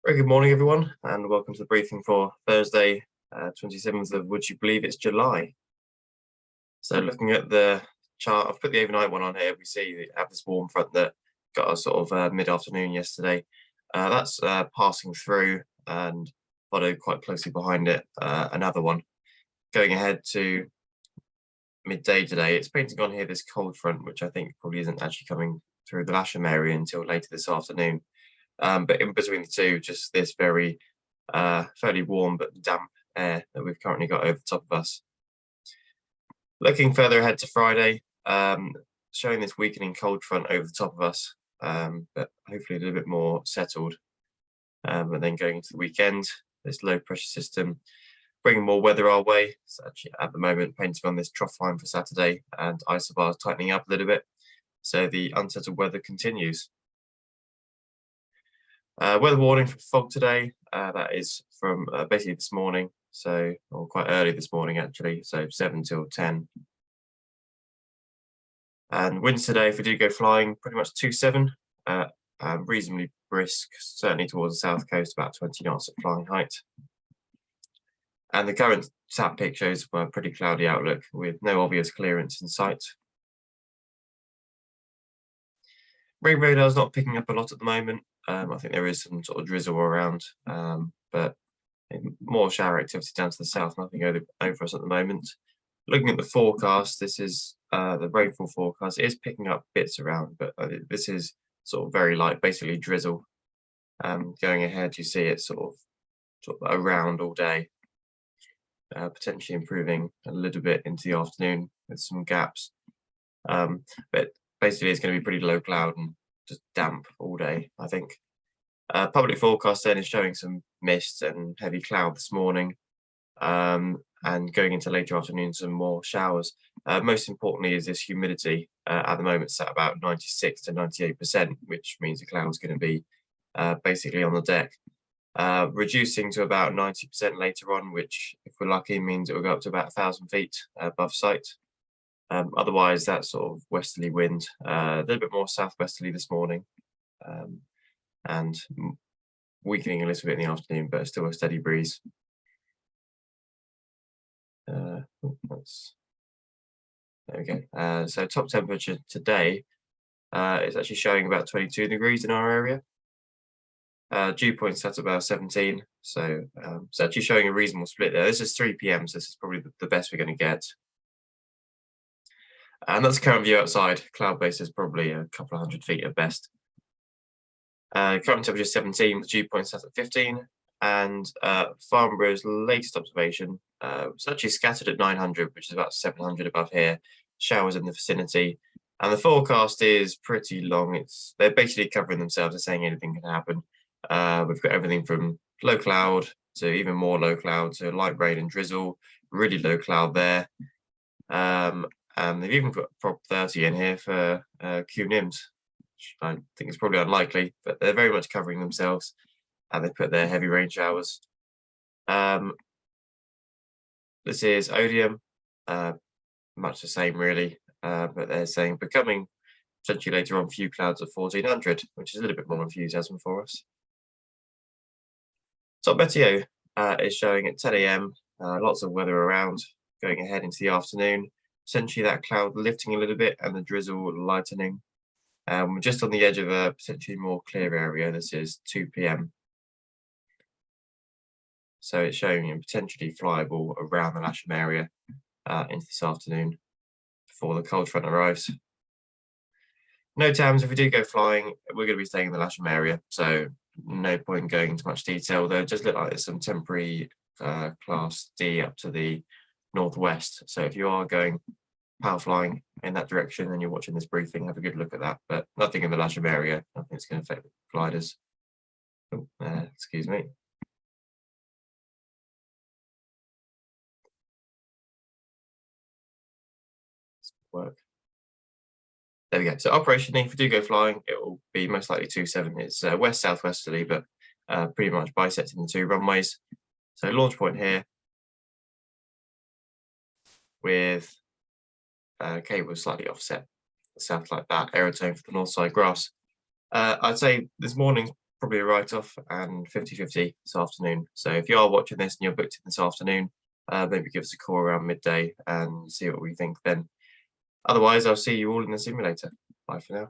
Very good morning, everyone, and welcome to the briefing for Thursday, 27th of, would you believe it's July. So looking at the chart, I've put the overnight one on here. We see we have this warm front that got us sort of mid-afternoon yesterday. That's passing through and followed quite closely behind it, another one. Going ahead to midday today, it's painting on here this cold front, which I think probably isn't actually coming through the Lasham area until later this afternoon. But in between the two, just this very fairly warm but damp air that we've currently got over the top of us. Looking further ahead to Friday, showing this weakening cold front over the top of us, but hopefully a little bit more settled. And then going into the weekend, this low pressure system bringing more weather our way. It's actually at the moment painting on this trough line for Saturday, and isobars tightening up a little bit. So the unsettled weather continues. Weather warning for fog today. That is from basically this morning, or quite early this morning actually, so 7 till 10. And winds today, if we do go flying, pretty much 2-7, reasonably brisk, certainly towards the south coast, about 20 knots at flying height. And the current sat pic shows a pretty cloudy outlook with no obvious clearance in sight. Rain radar is not picking up a lot at the moment. I think there is some sort of drizzle around, but more shower activity down to the south, nothing over us at the moment. Looking at the forecast, this is the rainfall forecast. It is picking up bits around, but this is sort of very light, basically drizzle. Going ahead, you see it sort of around all day, potentially improving a little bit into the afternoon with some gaps. But basically, it's going to be pretty low cloud and just damp all day, I think. Public forecast then is showing some mist and heavy cloud this morning, and going into later afternoon, some more showers. Most importantly is this humidity. At the moment, it's at about 96 to 98%, which means the cloud's going to be basically on the deck. Reducing to about 90% later on, which, if we're lucky, means it will go up to about 1,000 feet above sight. Otherwise, that sort of westerly wind, a little bit more southwesterly this morning, and weakening a little bit in the afternoon, but still a steady breeze. There we go. So top temperature today is actually showing about 22 degrees in our area. Dew point's at about 17, so it's actually showing a reasonable split there. This is 3 p.m, so this is probably the best we're going to get. And that's the current view outside. Cloud base is probably a couple of 100 feet at best. Current temperature is 17, the dew point set at 15, and Farnborough's latest observation was actually scattered at 900, which is about 700 above here. Showers in the vicinity, and the forecast is pretty long. They're basically covering themselves. They're saying anything can happen. We've got everything from low cloud to even more low cloud to light rain and drizzle. Really low cloud there. And they've even put Prop 30 in here for QNIMs, which I think is probably unlikely, but they're very much covering themselves, and they put their heavy rain showers. This is Odium, much the same really, but they're saying becoming potentially later on few clouds at 1400, which is a little bit more enthusiasm for us. Top Betio is showing at 10 a.m, lots of weather around going ahead into the afternoon. Essentially that cloud lifting a little bit and the drizzle lightening. We're just on the edge of a potentially more clear area. This is 2 p.m. So it's showing potentially flyable around the Lasham area into this afternoon before the cold front arrives. No TAMs, if we do go flying, we're going to be staying in the Lasham area, so no point going into much detail. They just look like there's some temporary Class D up to the northwest. So if you are going power flying in that direction and you're watching this briefing, have a good look at that. But nothing in the Lasham area. Nothing that's going to affect the gliders. Oh, excuse me. Work. There we go. So operationally, if we do go flying, it will be most likely 2-7. It's west southwesterly, but pretty much bisecting the two runways. So launch point here with cable slightly offset south like that, aerotone for the north side grass. I'd say this morning's probably a write-off, and 50-50 this afternoon. So if you are watching this and you're booked in this afternoon, maybe give us a call around midday and see what we think then. Otherwise, I'll see you all in the simulator. Bye for now.